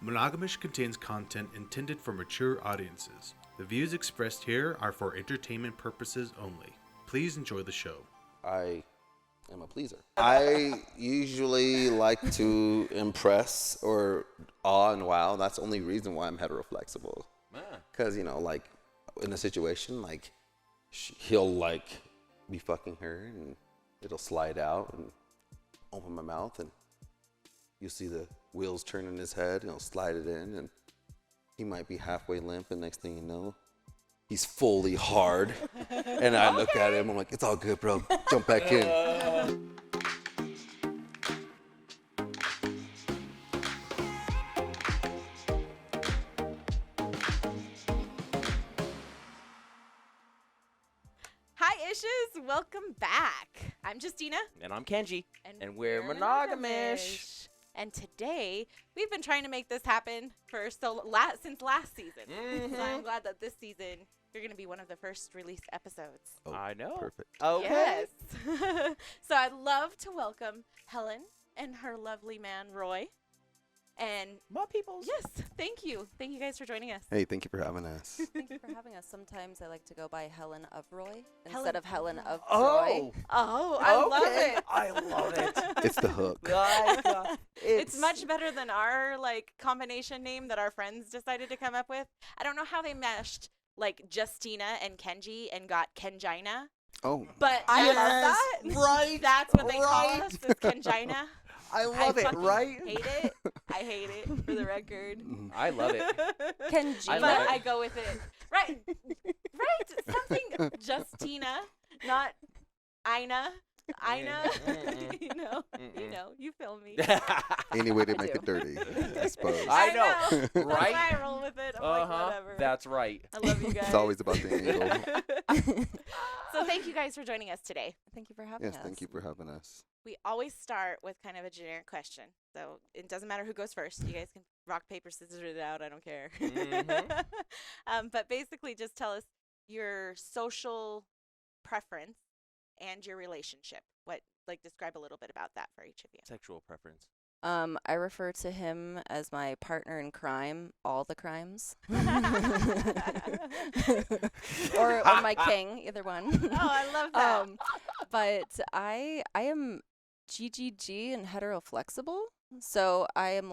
Monogam-ish contains content intended for mature audiences. The views expressed here are for entertainment purposes only. Please enjoy the show. I am a pleaser. I usually like to impress or awe and wow. That's the only reason why I'm heteroflexible. Because, like, in a situation, like, he'll, like, be fucking her and it'll slide out and open my mouth and you'll see the wheels turn in his head and he'll slide it in and he might be halfway limp and next thing you know, he's fully hard. And I look at him, I'm like, it's all good, bro. Jump back in. Hi, Ishes. Welcome back. I'm Justina. And I'm Kenji. And we're Monogam-ish. And today, we've been trying to make this happen for since last season. So I'm glad that this season, you're going to be one of the first released episodes. Oh, I know. Perfect. Okay. Yes. So I'd love to welcome Helen and her lovely man, Roy. And My peoples. yes, thank you. Thank you guys for joining us. Hey, thank you for having us. Thank you for having us. Sometimes I like to go by Helen of Roy Helen instead of Helen of Roy. Oh. Oh, I love Okay. it. I love it. It's the hook. It's much better than our combination name that our friends decided to come up with. I don't know how they meshed Justina and Kenji and got Kenjina, Oh, but I love that. Right. That's what they call right. us, is Kenjina. I love it, fucking right? Hate it. I hate it, for the record. I love it. Kenji. I But love it. I go with it. Right. Something Justina, not Ina. Ina. You feel me. any way to make it dirty, I suppose. I know. That's Right? why I roll with it. I'm like, whatever. That's right. I love you guys. It's always about the angle. So thank you guys for joining us today. Thank you for having Yes, us. thank you for having us. We always start with kind of a generic question. So it doesn't matter who goes first. You guys can rock, paper, scissors it out. I don't care. But basically just tell us your social preference and your relationship. Describe a little bit about that for each of you. Sexual preference. I refer to him as my partner in crime, all the crimes. or my king, either one. Oh, I love that. But I am GGG and heteroflexible. So I am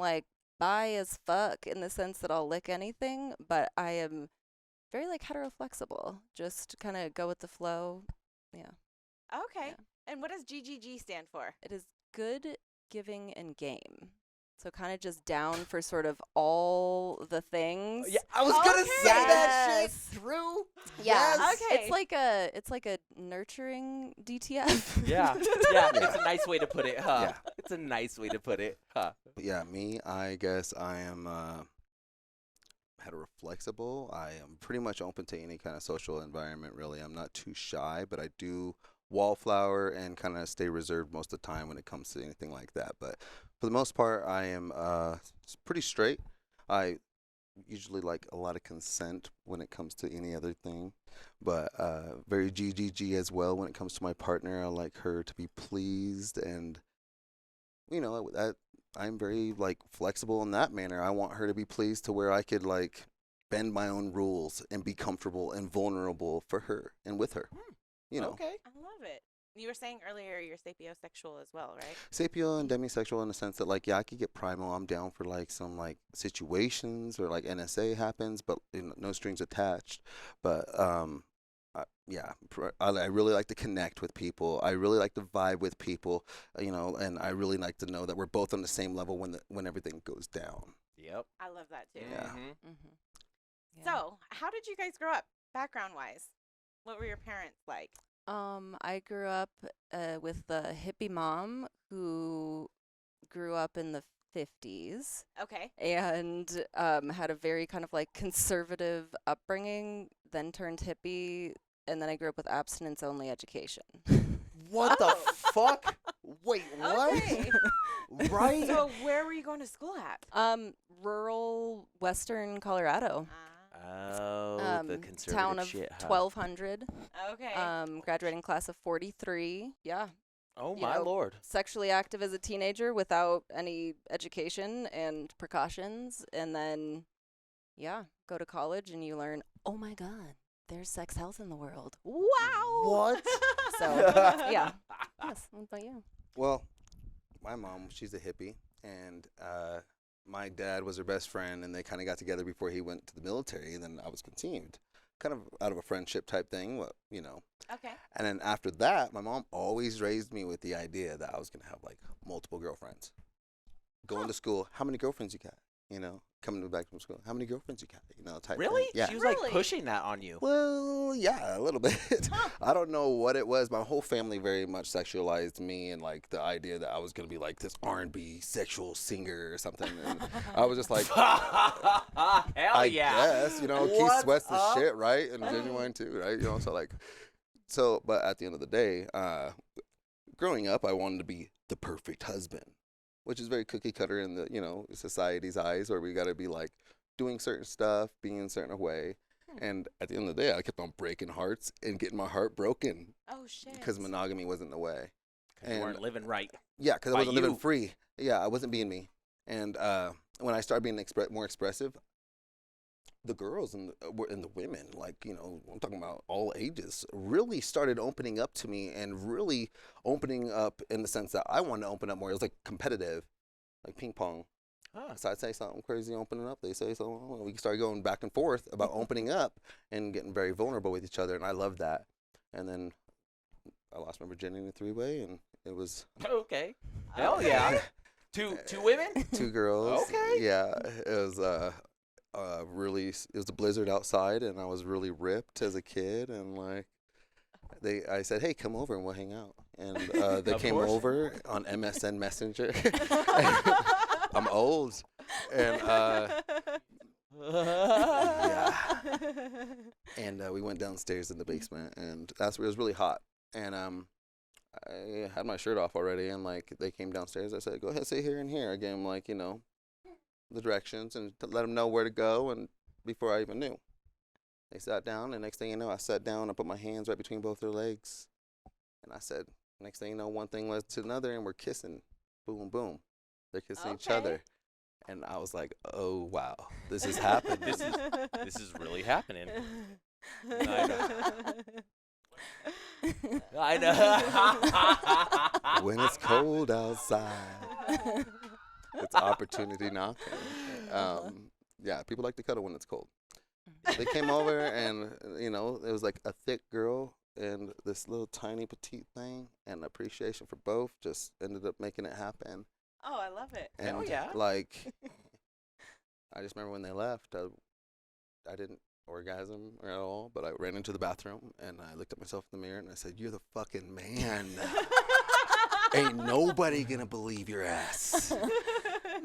bi as fuck in the sense that I'll lick anything, but I am very heteroflexible. Just kind of go with the flow. Yeah. Okay. Yeah. And what does GGG stand for? It is good, giving, and game. So kind of just down for sort of all the things. Yeah, I was gonna say that shit Yes. through. Yeah. Yes. Okay. It's like a nurturing DTF. Yeah. Yeah. It's a nice way to put it, huh? Yeah. It's a nice way to put it, huh? Yeah, me, I guess I am heteroflexible. I am pretty much open to any kind of social environment, really. I'm not too shy, but I do wallflower and kind of stay reserved most of the time when it comes to anything like that. But for the most part, I am pretty straight. I usually like a lot of consent when it comes to any other thing, but very GGG as well when it comes to my partner. I like her to be pleased, and I'm very flexible in that manner. I want her to be pleased to where I could bend my own rules and be comfortable and vulnerable for her and with her. Okay. I love it. You were saying earlier you're sapiosexual as well, right? Sapio and demisexual in the sense that I could get primal. I'm down for some situations or NSA happens, but no strings attached. But I really like to connect with people. I really like to vibe with people, and I really like to know that we're both on the same level when everything goes down. Yep. I love that too. Yeah. Yeah. So, how did you guys grow up, background-wise? What were your parents like? I grew up with a hippie mom who grew up in the 50s Okay. and had a very kind of conservative upbringing, then turned hippie, and then I grew up with abstinence-only education. What the fuck? Wait, what? Okay. Right? So, where were you going to school at? Rural western Colorado. Oh, the conservative Town of shit, huh? 1,200. Okay. Graduating class of 43. Yeah. Oh, you my know, Lord. sexually active as a teenager without any education and precautions, and then, yeah, go to college and you learn, oh my God, there's sex health in the world. Wow. What? So, yeah. Yes, what about you? Well, my mom, she's a hippie, and my dad was her best friend, and they kind of got together before he went to the military, and then I was conceived, kind of out of a friendship type thing, well, you know. Okay. And then after that, my mom always raised me with the idea that I was gonna have like multiple girlfriends. Going to school, how many girlfriends you got? You know, coming back from school, how many girlfriends you got? You know, type Really? thing. Yeah. She was Really? like pushing that on you. Well, yeah, a little bit. I don't know what it was. My whole family very much sexualized me, and like the idea that I was gonna be like this R&B sexual singer or something. And I was just like, Hell I yeah. guess, you know, Keith What's Sweat's the up? shit, right? And Genuine too, right? You know, so like, but at the end of the day, growing up, I wanted to be the perfect husband, which is very cookie cutter in the, you know, society's eyes, where we got to be like doing certain stuff, being in a certain way. And at the end of the day, I kept on breaking hearts and getting my heart broken Oh shit. because monogamy wasn't the way. You weren't living right. Yeah, because I By wasn't living you. free. Yeah, I wasn't being me. And when I started being more expressive, the girls and the women, like, you know, I'm talking about all ages, really started opening up to me, and really opening up in the sense that I wanted to open up more. It was like competitive, like ping pong. Huh. So I'd say something crazy, opening up. They say something. We started going back and forth about opening up and getting very vulnerable with each other, and I loved that. And then I lost my virginity in a three-way, and it was Okay. Hell yeah. Two women? 2 girls. Okay. Yeah, it was really. It was a blizzard outside, and I was really ripped as a kid, and like I said, hey, come over and we'll hang out, and they Of came course. over on MSN Messenger. I'm old, and yeah, and we went downstairs in the basement, and that's where it was really hot, and I had my shirt off already, and like they came downstairs. I said, go ahead, sit here and here. I gave them like, you know, the directions and to let them know where to go, and before I even knew, they sat down, and next thing you know, I sat down, I put my hands right between both their legs, and I said, next thing you know, one thing led to another, and we're kissing. Boom, boom. They're kissing each Okay. other. And I was like, oh, wow, this is happening. This is really happening. I know. When it's cold outside, it's opportunity knocking. Yeah, people like to cuddle when it's cold. They came over, and, you know, it was like a thick girl and this little tiny petite thing, and appreciation for both just ended up making it happen. Oh, I love it. And Hell yeah. like, I just remember when they left, I didn't orgasm at all, but I ran into the bathroom, and I looked at myself in the mirror, and I said, you're the fucking man. Ain't nobody gonna believe your ass.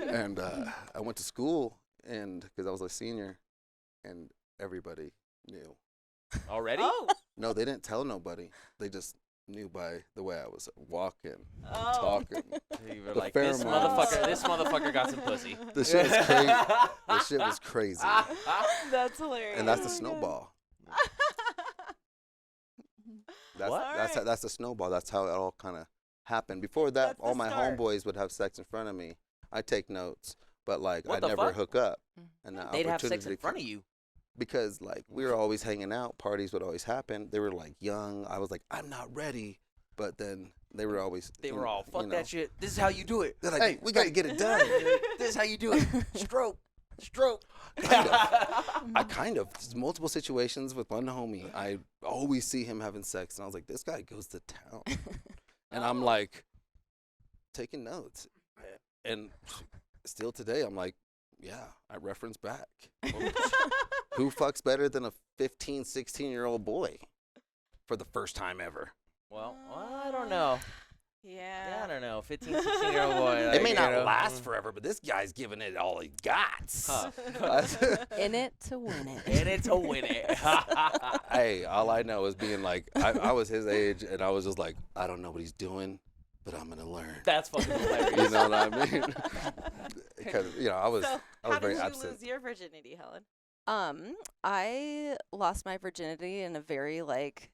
And I went to school, and because I was a senior, and everybody knew. Already? Oh. No, they didn't tell nobody. They just knew by the way I was walking, Oh. talking. You were The like, this pheromones. motherfucker got some pussy. The shit was crazy. The shit was crazy. That's hilarious. And that's the Oh my God. snowball. That's What? that's the snowball. That's how it all kind of happened. Before that, That's the all my start. homeboys would have sex in front of me. I'd take notes, but like What I'd the never fuck? hook up. And that They'd have sex opportunity in front of you. because like we were always hanging out. Parties would always happen. They were like young. I was like, I'm not ready. But then they were always. They you were know- all, fuck you that know. shit. This is how you do it. They're like, Hey, we got to get it done. This is how you do it. Stroke. Stroke. I kind of multiple situations with one homie. I always see him having sex, and I was like, this guy goes to town, and I'm like taking notes, and still today I'm like, yeah, I reference back. Who fucks better than a 15, 16-year-old boy for the first time ever? Well, I don't know. Yeah. Yeah, I don't know. 15, 16-year-old boy. It like, may you not know. last forever, but this guy's giving it all he got. Huh. In it to win it. And it's a win it. Hey, all I know is being like, I was his age, and I was just like, I don't know what he's doing, but I'm gonna learn. That's fucking hilarious. You know what I mean? Because I was So, I was how very did you absent. lose your virginity, Helen? I lost my virginity in a very like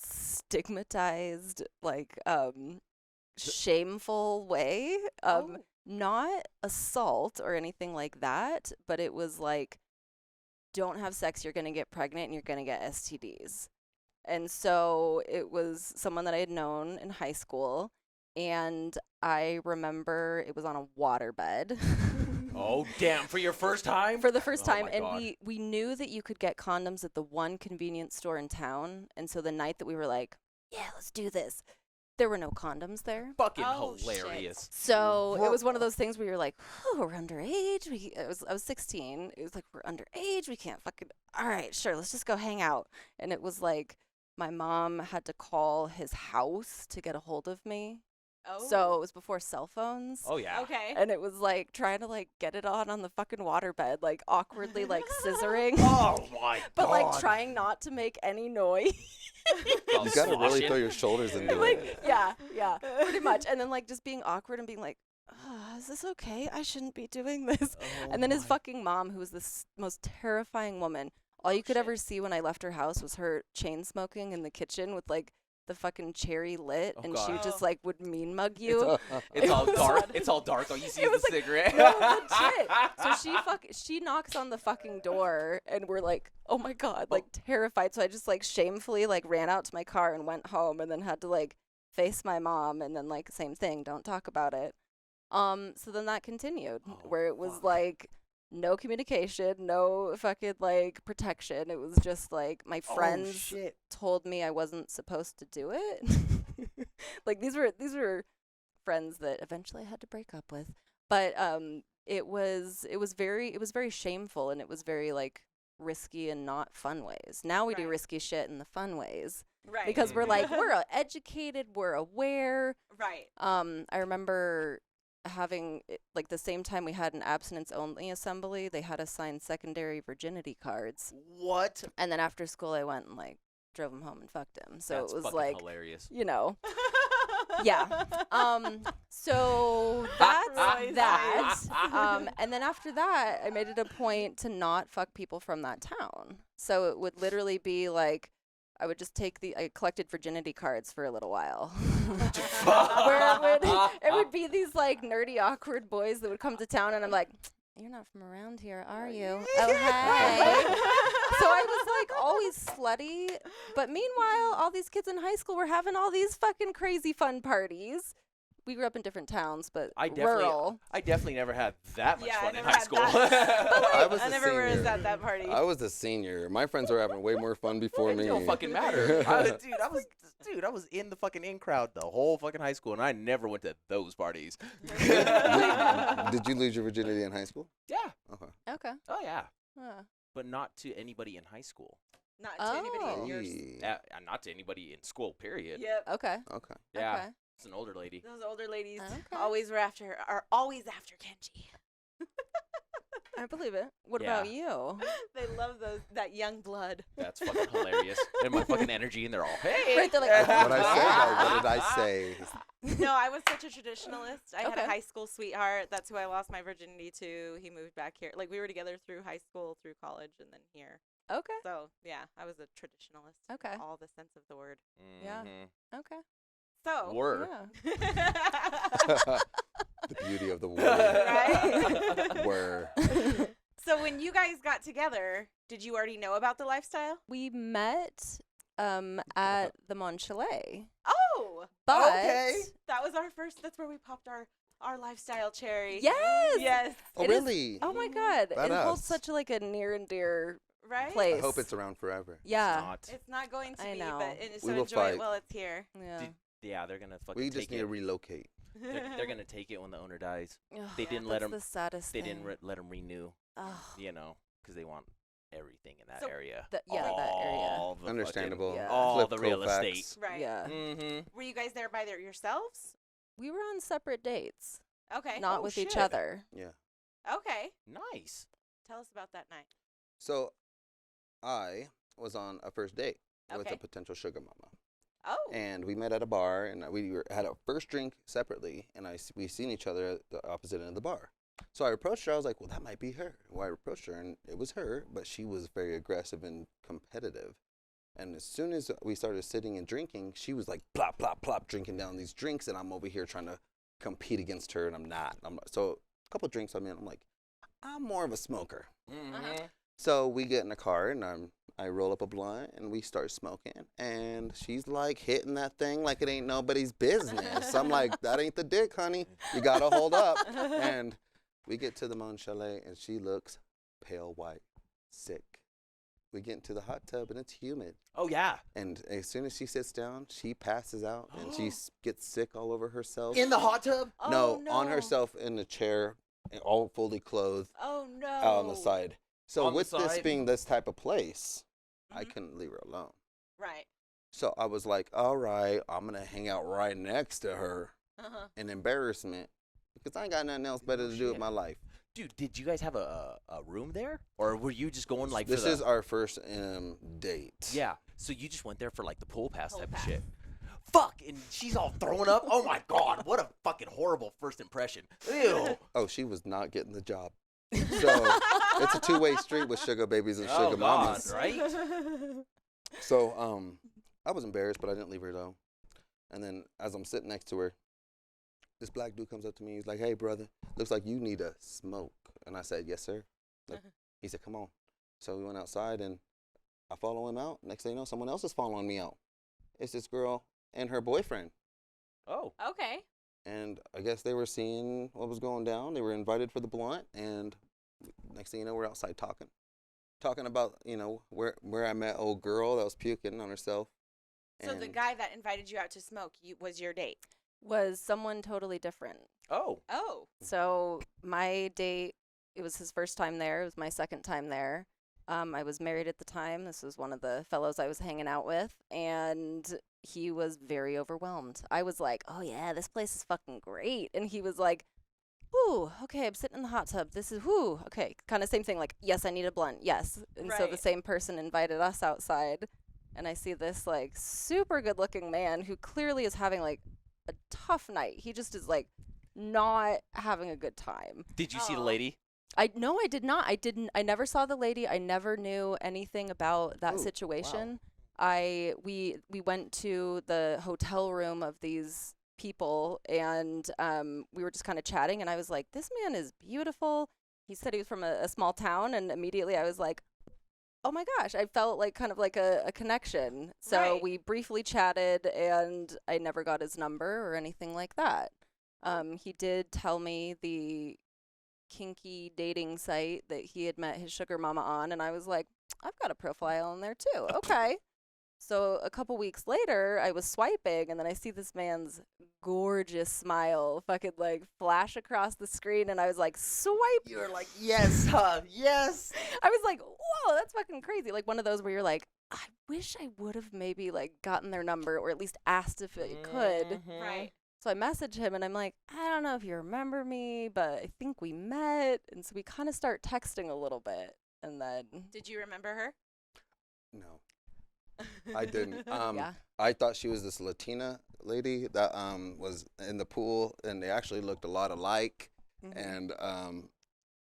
stigmatized, like shameful way. Not assault or anything like that, but it was like, don't have sex, you're going to get pregnant and you're going to get STDs. And so it was someone that I had known in high school, and I remember it was on a waterbed. Oh, damn. For your first time? For the first time. my And God. we knew that you could get condoms at the one convenience store in town. And so the night that we were like, yeah, let's do this, there were no condoms there. Fucking Oh, hilarious. So it was one of those things where you're like, oh, we're underage. I was 16. It was like, we're underage. We can't fucking, all right, sure, let's just go hang out. And it was like, my mom had to call his house to get a hold of me. Oh. So it was before cell phones. Oh, yeah. Okay. And it was like trying to like get it on the fucking waterbed, like awkwardly like scissoring. Oh, my But God. like trying not to make any noise. While You gotta really sloshing. throw your shoulders into like, it. yeah, pretty much. And then like just being awkward and being like, is this okay? I shouldn't be doing this. And then his fucking mom, who was this most terrifying woman, all you could ever see when I left her house was her chain smoking in the kitchen with like the fucking cherry lit, Oh, and God. she just like would mean mug you. It's all was dark. bad. It's all dark. All you see It is was the like, cigarette. No, legit. So she knocks on the fucking door, and we're like, oh my God, like terrified. So I just like shamefully like ran out to my car and went home, and then had to like face my mom, and then like same thing, don't talk about it. So then that continued, where it was like no communication, no fucking like protection. It was just like my friends told me I wasn't supposed to do it. Like these were friends that eventually I had to break up with. But it was very shameful, and it was very like risky and not fun ways. Now we do Right. risky shit in the fun ways. Right. Because we're like, we're educated, we're aware. Right. I remember having like the same time we had an abstinence-only assembly, they had us sign secondary virginity cards, What? and then after school I went and like drove him home and fucked him. So That's it was fucking like, hilarious. you know, yeah. So that's Roy's that. face. And then after that, I made it a point to not fuck people from that town. So it would literally be like, I would just I collected virginity cards for a little while. Where it would be these like nerdy, awkward boys that would come to town, and I'm like, you're not from around here, are you? Oh, hey. So I was like always slutty. But meanwhile, all these kids in high school were having all these fucking crazy fun parties. We grew up in different towns, but I definitely never had that much Yeah, I fun in never high had school. I was I a never was senior. at that party. I was a senior. My friends were having way more fun before It me. don't fucking matter. I Dude, I was in the fucking in crowd the whole fucking high school, and I never went to those parties. Did you lose your virginity in high school? Yeah. Okay. Okay. Oh, yeah. Huh. But not to anybody in high school. Not to anybody in yours. Yeah. Not to anybody in school, period. Yep. Okay. Okay. Yeah. Okay. It's an older lady. Those older ladies Okay. are always after Kenji. I believe it. What Yeah. about you? They love that young blood. That's fucking hilarious. And my fucking energy, and they're all, hey. Right, they're like, What I say? What did I say? No, I was such a traditionalist. I had Okay. a high school sweetheart. That's who I lost my virginity to. He moved back here. Like, we were together through high school, through college, and then here. okay. So, yeah, I was a traditionalist. in Okay. All the sense of the word. Yeah. Mhm. Okay. So. Were. Yeah. The beauty of the word. Right? Were. So, when you guys got together, did you already know about the lifestyle? We met at the Mon Chalet. Oh! But That was our first, that's where we popped our lifestyle cherry. yes. Yes. Oh, It is- really? Oh my God. It holds Badass. such like a near and dear Right? place. I hope it's around forever. Yeah. Not. It's not going to I be, know. but so We will enjoy fight. it while it's here. Yeah. Yeah, they're gonna fucking We just take need it. to relocate. They're gonna take it when the owner dies. Ugh, They didn't let that's him. the saddest They thing. didn't let him renew. Ugh. You know, because they want everything in that So area. That area. All the Understandable. fucking- Yeah. All Flip the real Colfax. estate. Right. Yeah. Mm-hmm. Were you guys there by yourselves? We were on separate dates, Okay. not Oh, with each shit. other. Yeah. Okay. Nice. Tell us about that night. So, I was on a first date with Okay. a potential sugar mama, Oh. and we met at a bar, and had a first drink separately, and we seen each other at the opposite end of the bar. So I approached her. I was like, "Well, that might be her." Well, I approached her, and it was her, but she was very aggressive and competitive. And as soon as we started sitting and drinking, she was like, plop, plop, plop, drinking down these drinks. And I'm over here trying to compete against her, and I'm not. So a couple drinks I'm in, I'm like, I'm more of a smoker. Uh-huh. So we get in the car, and I roll up a blunt, and we start smoking. And she's like hitting that thing like it ain't nobody's business. I'm like, that ain't the dick, honey. You got to hold up. And we get to the Mon Chalet, and she looks pale white, sick. We get into the hot tub, and it's humid. Oh, yeah. And as soon as she sits down, she passes out, and she gets sick all over herself. In the hot tub? No, on herself in the chair, all fully clothed. Oh, no. Out on the side. So On the with this side? being this type of place, I Mhm. couldn't leave her alone. Right. So I was like, all right, I'm going to hang out right next to her Uh-huh. in embarrassment because I ain't got nothing else better to do with shit. my life. Dude, did you guys have a room there? Or were you just going like This for the... is our first date. Yeah. So you just went there for like the pool pass Pool type pass. of shit. Fuck, and she's all throwing up. Oh my God, what a fucking horrible first impression. Ew. Oh, she was not getting the job. So it's a two-way street with sugar babies and sugar Oh, God, mamas. right? So I was embarrassed, but I didn't leave her though. And then as I'm sitting next to her, this black dude comes up to me. He's like, "Hey, brother, looks like you need a smoke." And I said, "Yes, sir." He said, "Come on." So we went outside, and I follow him out. Next thing you know, someone else is following me out. It's this girl and her boyfriend. Oh. Okay. And I guess they were seeing what was going down. They were invited for the blunt, and next thing you know, we're outside talking about, you know, where I met old girl that was puking on herself. So the And guy that invited you out to smoke was your date? Was someone totally different. Oh. Oh. So my date, it was his first time there. It was my second time there. I was married at the time. This was one of the fellows I was hanging out with, and he was very overwhelmed. I was like, "Oh yeah, this place is fucking great," and he was like, "Ooh, okay, I'm sitting in the hot tub. This is whoo, okay." Kind of same thing. Like, yes, I need a blunt. Yes, and so the Right. same person invited us outside, and I see this like super good-looking man who clearly is having like a tough night. He just is like not having a good time. Did you see the Aw. lady? I did not. I never saw the lady. I never knew anything about that Ooh, situation. We went to the hotel room of these people, and we were just kind of chatting, and I was like, "This man is beautiful." He said he was from a small town, and immediately I was like, "Oh my gosh!" I felt like kind of like a connection. So Right. we briefly chatted, and I never got his number or anything like that. He did tell me the kinky dating site that he had met his sugar mama on, and I was like, I've got a profile on there too. Okay. So a couple weeks later, I was swiping, and then I see this man's gorgeous smile fucking like flash across the screen, and I was like, swipe. You were like, yes, huh? Yes. I was like, whoa, that's fucking crazy. Like one of those where you're like, I wish I would have maybe like gotten their number or at least asked if I could. Mhm. Right. So I message him, and I'm like, I don't know if you remember me, but I think we met. And so we kind of start texting a little bit. And then, Did you remember her? no, I didn't. yeah. I thought she was this Latina lady that was in the pool, and they actually looked a lot alike. Mhm. And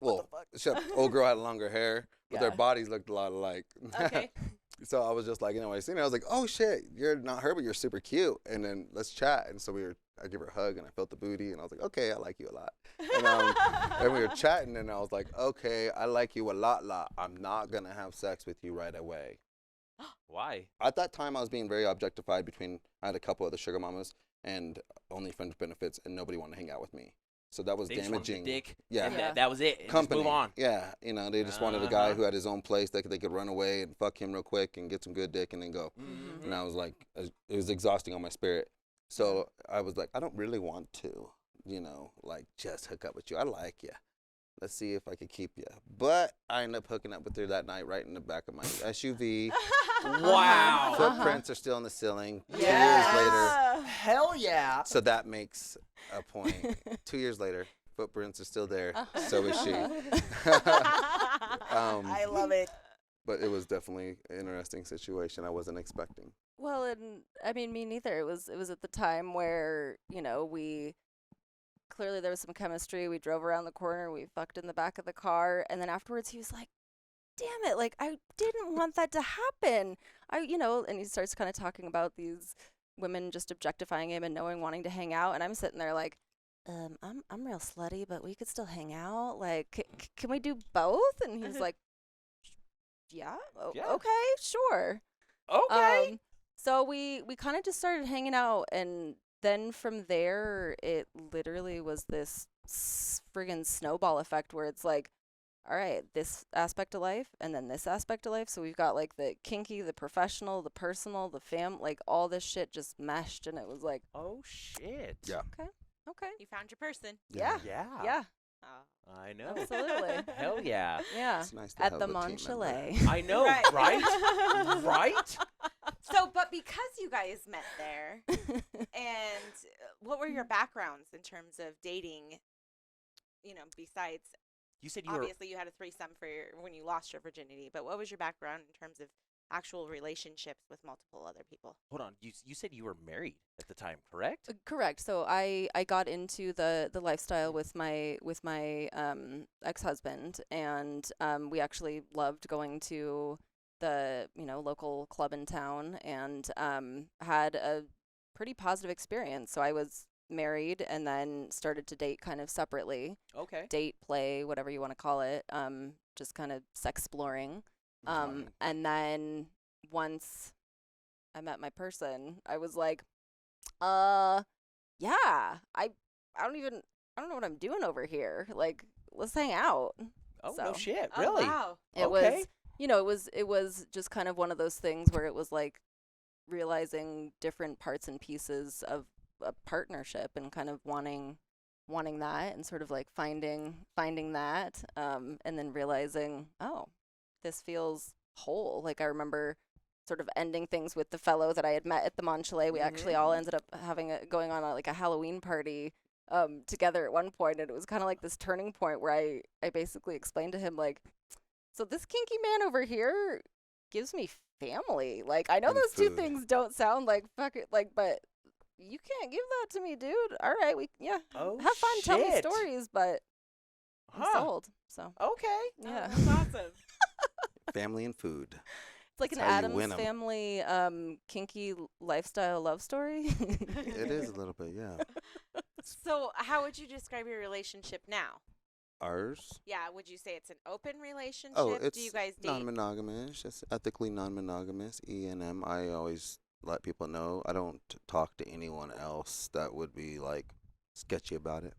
well, except old girl had longer hair, but their Yeah. bodies looked a lot alike. Okay. So I was just like, you know, when I seen her, I was like, oh shit, you're not her, but you're super cute. And then let's chat. And so I give her a hug, and I felt the booty, and I was like, okay, I like you a lot. And we were chatting, and I was like, okay, I like you a lot. I'm not gonna have sex with you right away. Why? At that time, I was being very objectified between, I had a couple other sugar mamas and only friends with benefits, and nobody wanted to hang out with me. So that was They just wanted the damaging. dick. Yeah. And Yeah. that was it. And Company. Just move on. Yeah, you know, they just wanted a guy Uh-huh. who had his own place that they could run away and fuck him real quick and get some good dick and then go. Mhm. And I was like, it was exhausting on my spirit. So I was like, I don't really want to, you know, like just hook up with you. I like you. Let's see if I could keep you. But I ended up hooking up with her that night right in the back of my SUV. Wow. Footprints are still in the ceiling. 2 years Yes. later. Hell yeah. So that makes a point. 2 years later, footprints are still there. So is she. I love it. But it was definitely an interesting situation I wasn't expecting. Well, and I mean, me neither. It was at the time where, you know, we clearly there was some chemistry. We drove around the corner, we fucked in the back of the car, and then afterwards he was like, damn it, like, I didn't want that to happen. And he starts kind of talking about these women just objectifying him and wanting to hang out. And I'm sitting there like, I'm real slutty, but we could still hang out. Like, can we do both? And he's like, yeah, okay, sure. Okay. So we kind of just started hanging out, and then from there, it literally was this friggin' snowball effect where it's like, all right, this aspect of life, and then this aspect of life. So we've got like the kinky, the professional, the personal, the like all this shit just meshed, and it was like, Oh shit. Yeah. okay, You found your person. yeah, Yeah. Oh. I know. absolutely, Hell yeah. yeah. It's nice to At have the a Mon team Chalet. member. I know, Right. right? Right? So, but because you guys met there, and what were your backgrounds in terms of dating? Besides You said you were obviously you had a threesome when you lost your virginity, but what was your background in terms of actual relationships with multiple other people? Hold on. You said you were married at the time, correct? Correct. So I got into the lifestyle with my ex-husband, and we actually loved going to the local club in town, and had a pretty positive experience. So I was married and then started to date kind of separately. Okay. Date, play, whatever you want to call it. Just kind of sex-exploring. And then once I met my person, I was like, yeah, I don't know what I'm doing over here. Like, let's hang out. Oh, no So- shit. Oh, Really? wow. It Okay. was, it was just kind of one of those things where it was like realizing different parts and pieces of a partnership and kind of wanting that and sort of like finding that, and then realizing, oh, this feels whole. Like I remember sort of ending things with the fellow that I had met at the Mon Chalet. We actually all ended up going on like a Halloween party together at one point, and it was kind of like this turning point where I basically explained to him like, so this kinky man over here gives me family. Like I know And those two food. things don't sound like but you can't give that to me, dude. All right, Oh, have fun, tell me shit. stories, but I'm Huh. sold. So Okay. yeah, Oh, that's awesome. Family and food. it's like That's an how you Addams win 'em. Family kinky lifestyle love story. It is a little bit, yeah. So, how would you describe your relationship now? Ours? Yeah, would you say it's an open relationship? Oh, it's Do you guys date? non-monogamous. It's ethically non-monogamous. E&M. I always let people know I don't talk to anyone else that would be like sketchy about it.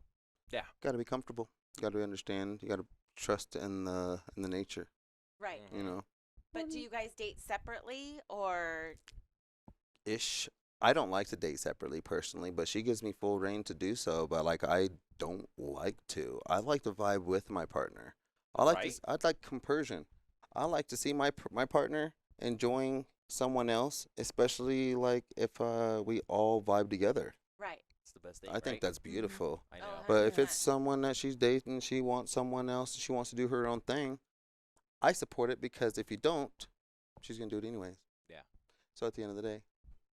Yeah. Got to be comfortable. Got to understand. You got to trust in the nature. Right. You know. But do you guys date separately or? Ish. I don't like to date separately personally, but she gives me full reign to do so. But like I don't like to. I like to vibe with my partner. I'd like compersion. I like to see my partner enjoying someone else, especially like if we all vibe together. Right. It's the best thing. I think right? that's beautiful. I know. Oh, But if 100%. it's someone that she's dating, she wants someone else, she wants to do her own thing, I support it because if you don't, she's going to do it anyways. Yeah. So at the end of the day,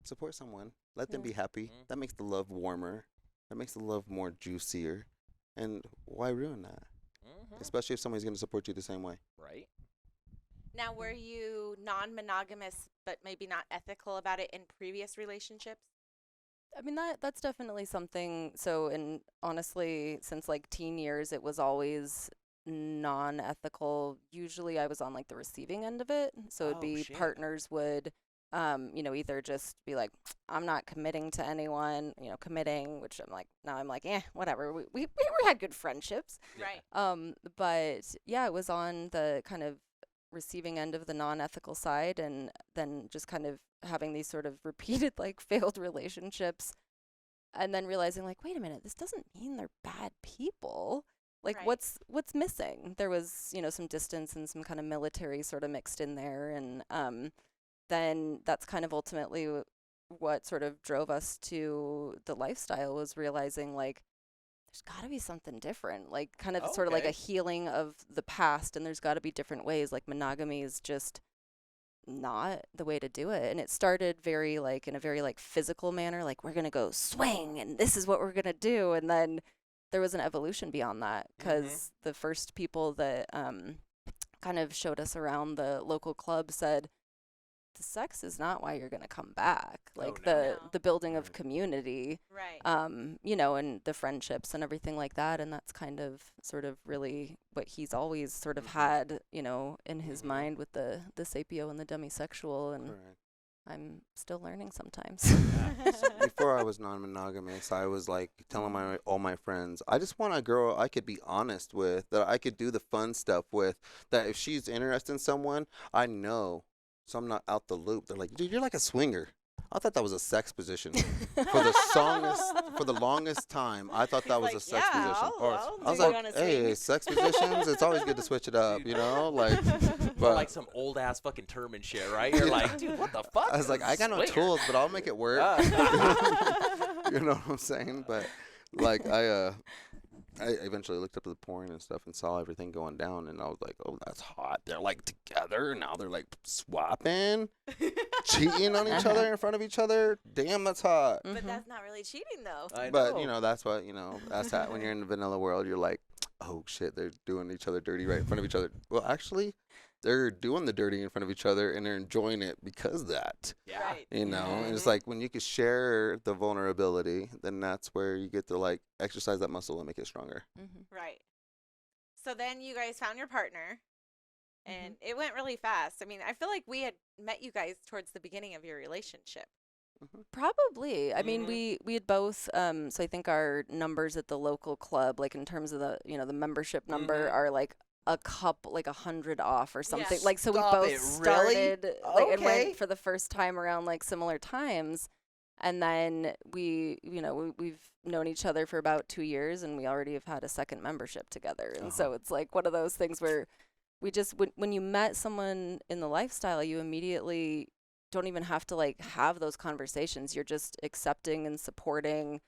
support someone. Let them Yeah. be happy. That makes the love warmer. That makes the love more juicier. And why ruin that? Especially if somebody's going to support you the same way. Right. Now, were you non-monogamous but maybe not ethical about it in previous relationships? I mean, that's definitely something. So, and honestly, since like teen years, it was always non-ethical. Usually I was on like the receiving end of it. So it'd Oh, be shit. partners would, either just be like, I'm not committing to anyone, committing, which I'm like, now I'm like, whatever. We had good friendships. Yeah. Right. But yeah, it was on the kind of receiving end of the non-ethical side, and then just kind of having these sort of repeated like failed relationships, and then realizing like, wait a minute, this doesn't mean they're bad people. Like Right. what's missing? There was, some distance and some kind of military sort of mixed in there, and then that's kind of ultimately what sort of drove us to the lifestyle, was realizing like there's got to be something different, like kind of sort of like a Okay. healing of the past, and there's got to be different ways. Like monogamy is just not the way to do it. And it started very like in a very like physical manner, like we're going to go swing and this is what we're going to do. And then there was an evolution beyond that, because the first people that kind of showed us around the local club said, the sex is not why you're going to come back. Like No. the building of community, Right. you know, and the friendships and everything like that. And that's kind of sort of really what he's always sort of had, you know, in his mind with the sapio and the demisexual. And Correct. I'm still learning sometimes. Before I was non-monogamous, I was like telling all my friends, I just want a girl I could be honest with, that I could do the fun stuff with, that if she's interested in someone, I know, so I'm not out the loop. They're like, dude, you're like a swinger. I thought that was a sex position. For the longest time, I thought that was a sex position. I was like, hey, sex positions, it's always good to switch it up, you know? Like, But like some old ass fucking term and shit, right? You're like, dude, what the fuck? I was like, I got no Swinger. tools, but I'll make it work. You know what I'm saying? But like, I eventually looked up the porn and stuff and saw everything going down, and I was like, oh, that's hot. They're like together, and now they're like swapping, cheating on each other in front of each other. Damn, that's hot. But that's not really cheating, though. But, you know, that's what, you know, that's how, when you're in the vanilla world, you're like, oh, shit, they're doing each other dirty right in front of each other. Well, actually, they're doing the dirty in front of each other, and they're enjoying it because of that. Yeah. Right. You know, and it's like when you can share the vulnerability, then that's where you get to like exercise that muscle and make it stronger. Right. So then you guys found your partner, and it went really fast. I mean, I feel like we had met you guys towards the beginning of your relationship. Probably. I mean, we had both. So I think our numbers at the local club, like in terms of the, you know, the membership number, are like a couple, like 100 off or something. Yes. Like, so we Stop both it, really? started like and Okay. went for the first time around like similar times, and then we, you know, we've known each other for about 2 years, and we already have had a second membership together, and so it's like one of those things where we just when you met someone in the lifestyle, you immediately don't even have to like have those conversations. You're just accepting and supporting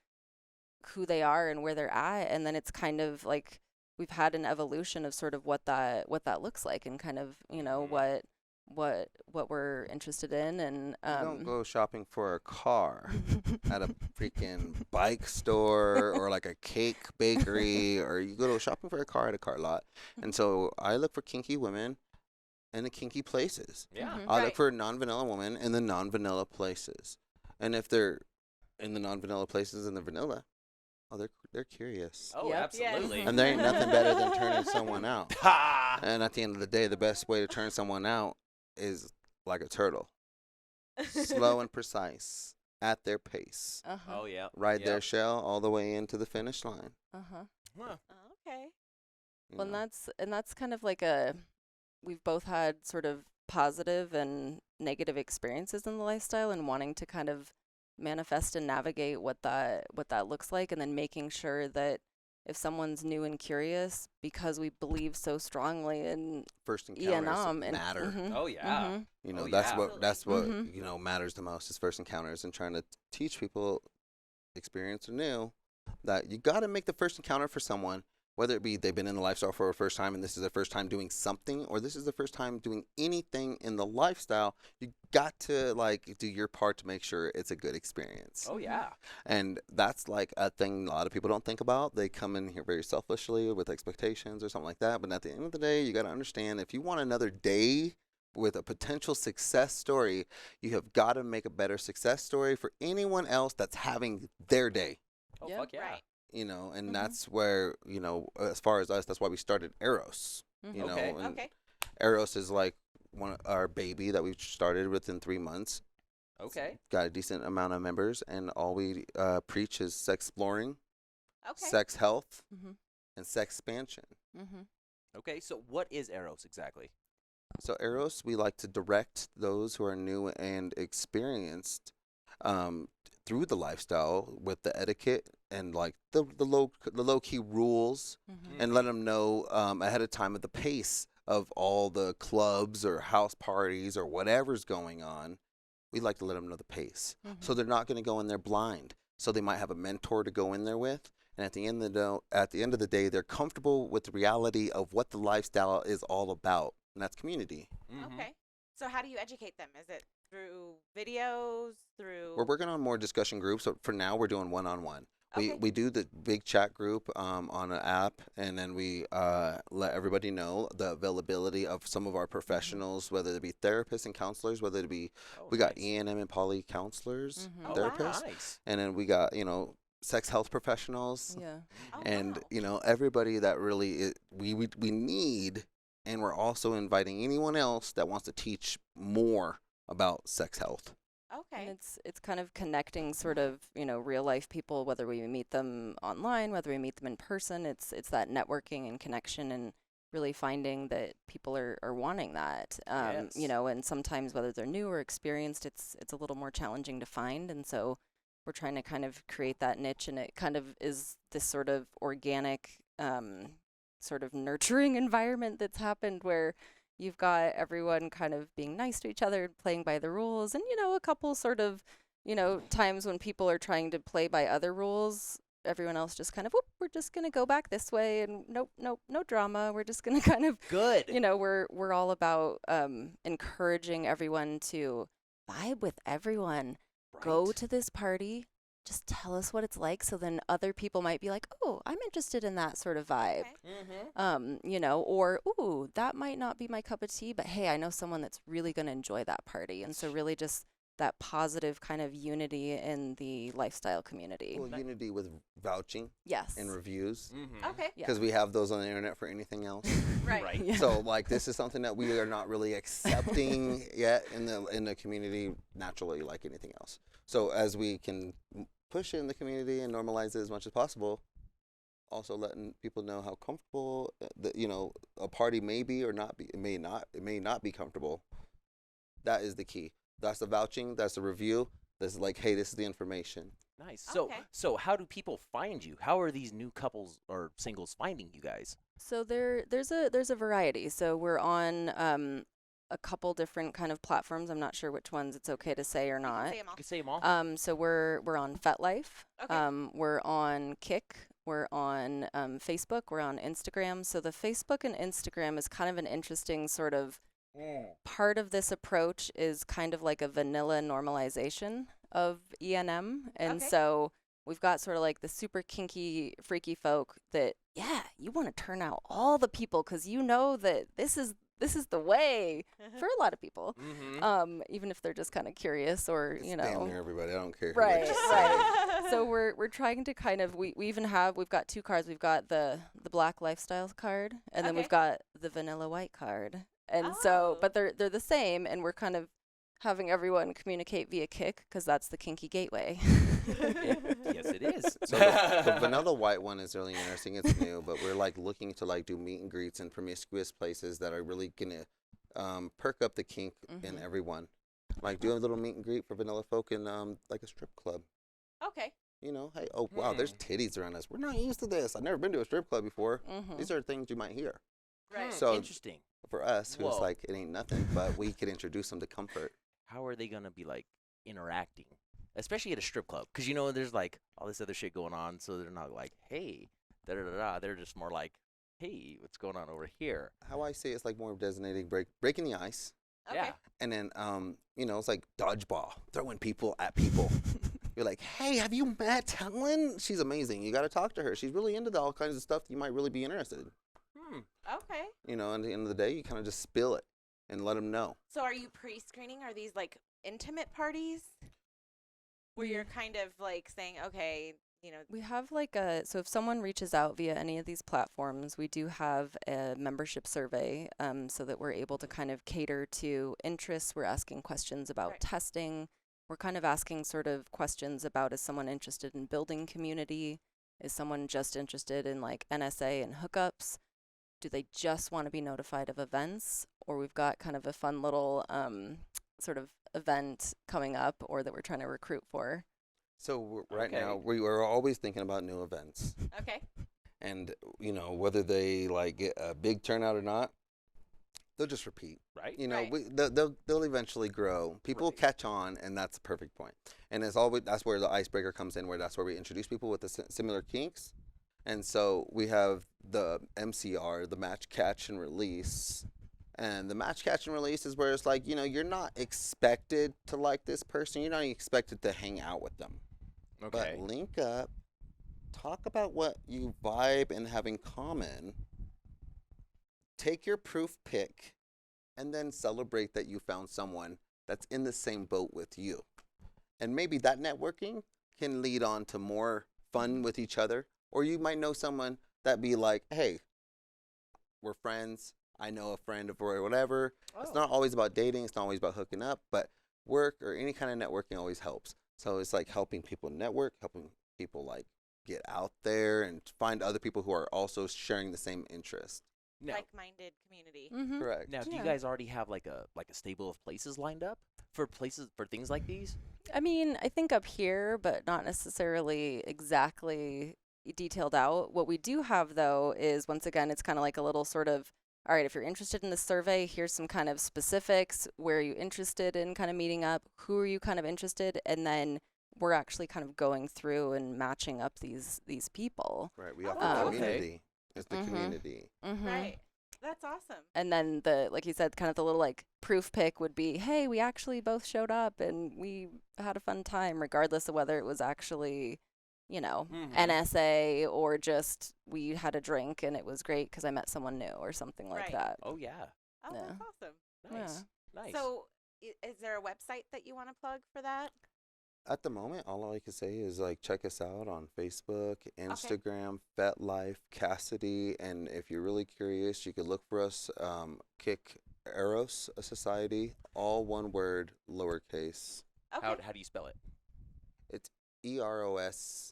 who they are and where they're at, and then it's kind of like we've had an evolution of sort of what that looks like, and kind of, you know, what we're interested in. And You don't go shopping for a car at a freaking bike store or like a cake bakery, or you go shopping for a car at a car lot. And so I look for kinky women in the kinky places. Yeah. I look Right. for a non-vanilla woman in the non-vanilla places. And if they're in the non-vanilla places and the vanilla, oh, they're curious. Oh, Yep. absolutely. And there ain't nothing better than turning someone out. Ha! And at the end of the day, the best way to turn someone out is like a turtle. Slow and precise, at their pace. Oh, yeah. Ride their shell all the way into the finish line. Huh. Okay. you Well, know. and that's kind of like we've both had sort of positive and negative experiences in the lifestyle, and wanting to kind of manifest and navigate what that looks like, and then making sure that if someone's new and curious, because we believe so strongly in First encounters and matter. Oh, yeah. You know, Oh, that's yeah. what Mhm. you know matters the most is first encounters, and trying to teach people, experience or new, that you got to make the first encounter for someone, whether it be they've been in the lifestyle for the first time and this is their first time doing something, or this is the first time doing anything in the lifestyle. You got to like do your part to make sure it's a good experience. Oh, yeah. And that's like a thing a lot of people don't think about. They come in here very selfishly with expectations or something like that. But at the end of the day, you got to understand, if you want another day with a potential success story, you have got to make a better success story for anyone else that's having their day. Oh, Yeah. fuck yeah. Right. You know, and that's where, you know, as far as us, that's why we started Eros. You know, Okay. and Okay. Eros is like our baby that we started within 3 months. Okay. Got a decent amount of members, and all we preach is sex exploring, Okay. sex health, Mhm. and sex expansion. Mhm. Okay. So what is Eros exactly? So Eros, we like to direct those who are new and experienced through the lifestyle with the etiquette and like the low key rules, Mhm. and let them know ahead of time of the pace of all the clubs or house parties or whatever's going on. We like to let them know the pace, so they're not going to go in there blind. So they might have a mentor to go in there with, and at the end of the day, they're comfortable with the reality of what the lifestyle is all about, and that's community. Okay. So how do you educate them? Is it through videos? Through We're working on more discussion groups. So for now, we're doing one-on-one. Okay. We do the big chat group on an app, and then we let everybody know the availability of some of our professionals, whether it be therapists and counselors, whether it be we got E&M and poly counselors, Oh, therapists, wow. Nice. and then we got sex health professionals, Yeah. Oh, and wow. everybody that really we need, and we're also inviting anyone else that wants to teach more about sex health. Okay. And it's kind of connecting sort of, real life people, whether we meet them online, whether we meet them in person. It's that networking and connection and really finding that people are wanting that. Yes. And sometimes whether they're new or experienced, it's a little more challenging to find. And so we're trying to kind of create that niche, and it kind of is this sort of organic, sort of nurturing environment that's happened where you've got everyone kind of being nice to each other, playing by the rules, and, a couple sort of, times when people are trying to play by other rules, everyone else just kind of, whoop, we're just going to go back this way, and nope, no drama. We're just going to kind of, Good. we're all about encouraging everyone to vibe with everyone. Go Right. to this party. Just tell us what it's like, so then other people might be like, oh, I'm interested in that sort of vibe. Okay. Or, ooh, that might not be my cup of tea, but hey, I know someone that's really going to enjoy that party. And so really just that positive kind of unity in the lifestyle community. Well, unity with vouching Yes. and reviews, Okay. Yeah. because we have those on the internet for anything else. Right. Right. Yeah. So this is something that we are not really accepting yet in the community naturally, like anything else. So as we can push it in the community and normalize it as much as possible, also letting people know how comfortable a party may be or not be. It may not be comfortable. That is the key. That's the vouching. That's the review. That's like, hey, this is the information. Nice. Okay. So how do people find you? How are these new couples or singles finding you guys? So there's a variety. So we're on a couple different kind of platforms. I'm not sure which ones it's okay to say or You can not. say 'em all. You can say them all. So we're on FetLife. Okay. We're on Kick. We're on Facebook. We're on Instagram. So the Facebook and Instagram is kind of an interesting sort of part of this approach is kind of like a vanilla normalization of E&M. And Okay. so we've got sort of like the super kinky, freaky folk that, yeah, you want to turn out all the people because you know that this is the way for a lot of people. Even if they're just kind of curious or, It's damn near everybody. I don't care. who Right, what you say. right. So we're trying to kind of we've got two cards. We've got the black lifestyle card, and then Okay. we've got the vanilla white card. And Oh. so, but they're the same, and we're kind of having everyone communicate via Kick because that's the kinky gateway. Yes, it is. So the vanilla white one is really interesting. It's new, but we're looking to do meet and greets in promiscuous places that are really gonna perk up the kink in everyone. Do a little meet and greet for vanilla folk in like a strip club. Okay. Hey, oh wow, there's titties around us. We're not used to this. I've never been to a strip club before. These are things you might hear. Right. So Interesting. for us, who's Whoa. it ain't nothing, but we could introduce them to comfort. How are they gonna be interacting, especially at a strip club? Because there's all this other shit going on, so they're not like, hey, da da da da. They're just more like, hey, what's going on over here? How I say it's more designating breaking the ice. Okay. Yeah. And then, it's like dodgeball, throwing people at people. You're like, hey, have you met Helen? She's amazing. You got to talk to her. She's really into all kinds of stuff that you might really be interested in. Okay. And at the end of the day, you kind of just spill it and let them know. So are you pre-screening? Are these intimate parties where you're kind of saying, okay, We have so if someone reaches out via any of these platforms, we do have a membership survey so that we're able to kind of cater to interests. We're asking questions about Right. testing. We're kind of asking sort of questions about, is someone interested in building community? Is someone just interested in NSA and hookups? Do they just want to be notified of events? Or we've got kind of a fun little sort of event coming up or that we're trying to recruit for. So right Okay. now, we are always thinking about new events. okay. And, whether they get a big turnout or not, they'll just repeat. Right. Right. They'll eventually grow. People Right. catch on, and that's the perfect point. And that's where the icebreaker comes in, that's where we introduce people with the similar kinks. And so we have the MCR, the match, catch, and release. And the match, catch, and release is where it's you're not expected to like this person. You're not expected to hang out with them. Okay. But link up talk about what you vibe and have in common. Take your proof pick, and then celebrate that you found someone that's in the same boat with you. And maybe that networking can lead on to more fun with each other. Or you might know someone that be like, hey, we're friends. I know a friend of or whatever. Oh. It's not always about dating. It's not always about hooking up. But work or any kind of networking always helps. So it's like helping people network, helping people like get out there and find other people who are also sharing the same interest. Now, Like-minded community. Mm-hmm. Correct. now, do you Yeah. guys already have like a stable of places lined up for things like these? I mean, I think up here, but not necessarily exactly detailed out. What we do have, though, is once again, it's kind of like a little sort of, all right, if you're interested in the survey, here's some kind of specifics. Where are you interested in kind of meeting up? Who are you kind of interested? And then we're actually kind of going through and matching up these people. Right. We Oh, offer okay. community. It's the Mhm. community. Mm-hmm. Right. That's awesome. And then like you said, kind of the little like proof pick would be, hey, we actually both showed up and we had a fun time, regardless of whether it was actually, Mhm. NSA or just we had a drink and it was great because I met someone new or something like Right. that. Oh yeah, Oh, Yeah. that's awesome. nice, nice. So, is there a website that you want to plug for that? At the moment, all I can say is like check us out on Facebook, Instagram, FetLife, Cassidy, and if you're really curious, you could look for us. Kick Eros a Society, all one word, lowercase. Okay. How do you spell it? It's EROSSOCIETY.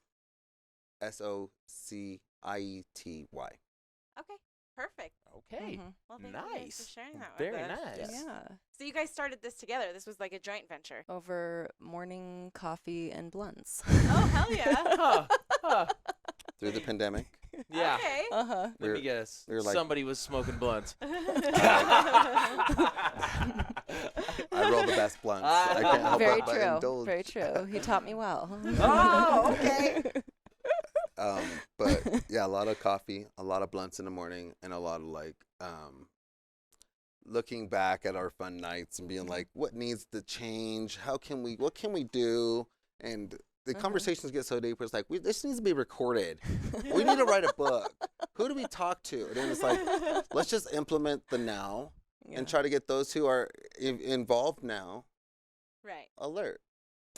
Okay. Perfect. Okay, Mhm. Well, thank you guys nice. for sharing that with Very us. nice. Yeah. So you guys started this together. This was like a joint venture. Over morning coffee and blunts. Oh, hell yeah. Huh, huh. Through the pandemic. Yeah. Okay. Uh-huh. Let me guess. we were like- Somebody was smoking blunts. I roll the best blunts. I can't help Very but true. indulge. Very true. He taught me well. Oh, okay. But yeah, a lot of coffee, a lot of blunts in the morning, and a lot of like looking back at our fun nights and being like, what needs to change? What can we do? And the conversations get so deep. It's like, this needs to be recorded. We need to write a book. Who do we talk to? And then it's like, let's just implement the now and try to get those who are involved now Right. alert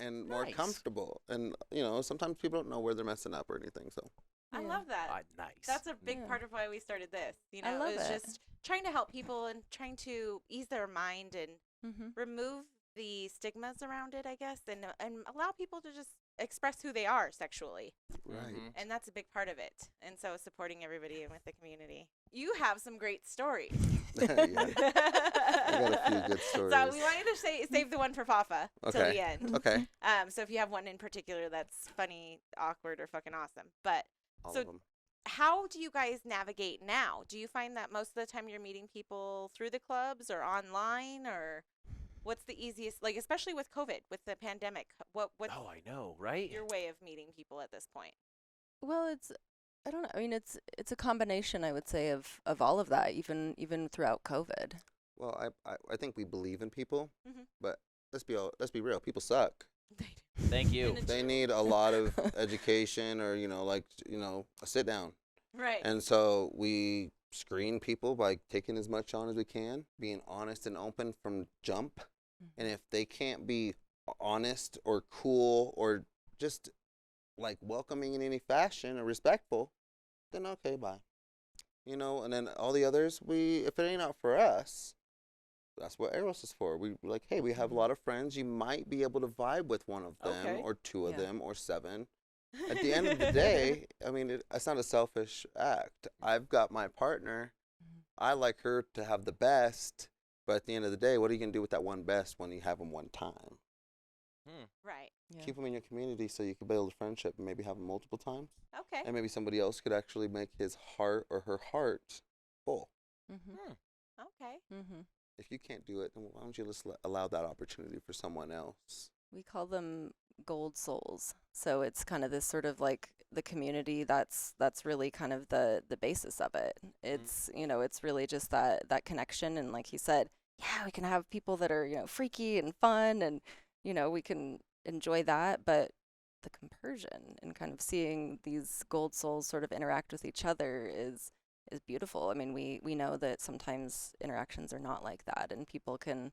and more Nice. comfortable. And sometimes people don't know where they're messing up or anything. So I Yeah. love that. Nice. That's a big Yeah. part of why we started this. I love it was it. just trying to help people and trying to ease their mind and Mm-hmm. remove the stigmas around it, I guess, and allow people to just express who they are sexually. right. Mhm. And that's a big part of it. And so supporting everybody with the community. You have some great stories. Yeah. I got a few good stories. So we wanted to save the one for Fafa till Okay. the end. Okay. So if you have one in particular that's funny, awkward, or fucking awesome. But All So- of them. how do you guys navigate now? Do you find that most of the time you're meeting people through the clubs or online, or what's the easiest, like especially with COVID, with the pandemic, what's Oh, I know, right? your way of meeting people at this point? Well, I don't know. I mean, it's a combination, I would say, of all of that, even throughout COVID. Well, I think we believe in people, Mhm. but let's be real. People suck. Thank you. In a They need a lot of education or a sit down. Right. And so we screen people by taking as much on as we can, being honest and open from jump. And if they can't be honest or cool or just like welcoming in any fashion or respectful, then okay, bye. And then all the others, if it ain't out for us, that's what Eros is for. We're like, hey, we have a lot of friends. You might be able to vibe with one of them Okay. or two of Yeah. them or seven. At the end of the day, I mean, it's not a selfish act. I've got my partner. I like her to have the best. But at the end of the day, what are you going to do with that one best when you have them one time? Right. Yeah. Keep them in your community so you can build a friendship and maybe have them multiple times. Okay. And maybe somebody else could actually make his heart or her heart full. Mm-hmm. Okay. Mm-hmm. If you can't do it, then why don't you just allow that opportunity for someone else? We call them gold souls. So it's kind of this sort of like the community that's really kind of the basis of it. It's it's really just that connection, and like he said, yeah, we can have people that are freaky and fun, and we can enjoy that, but the compersion and kind of seeing these gold souls sort of interact with each other is beautiful. I mean, we know that sometimes interactions are not like that, and people can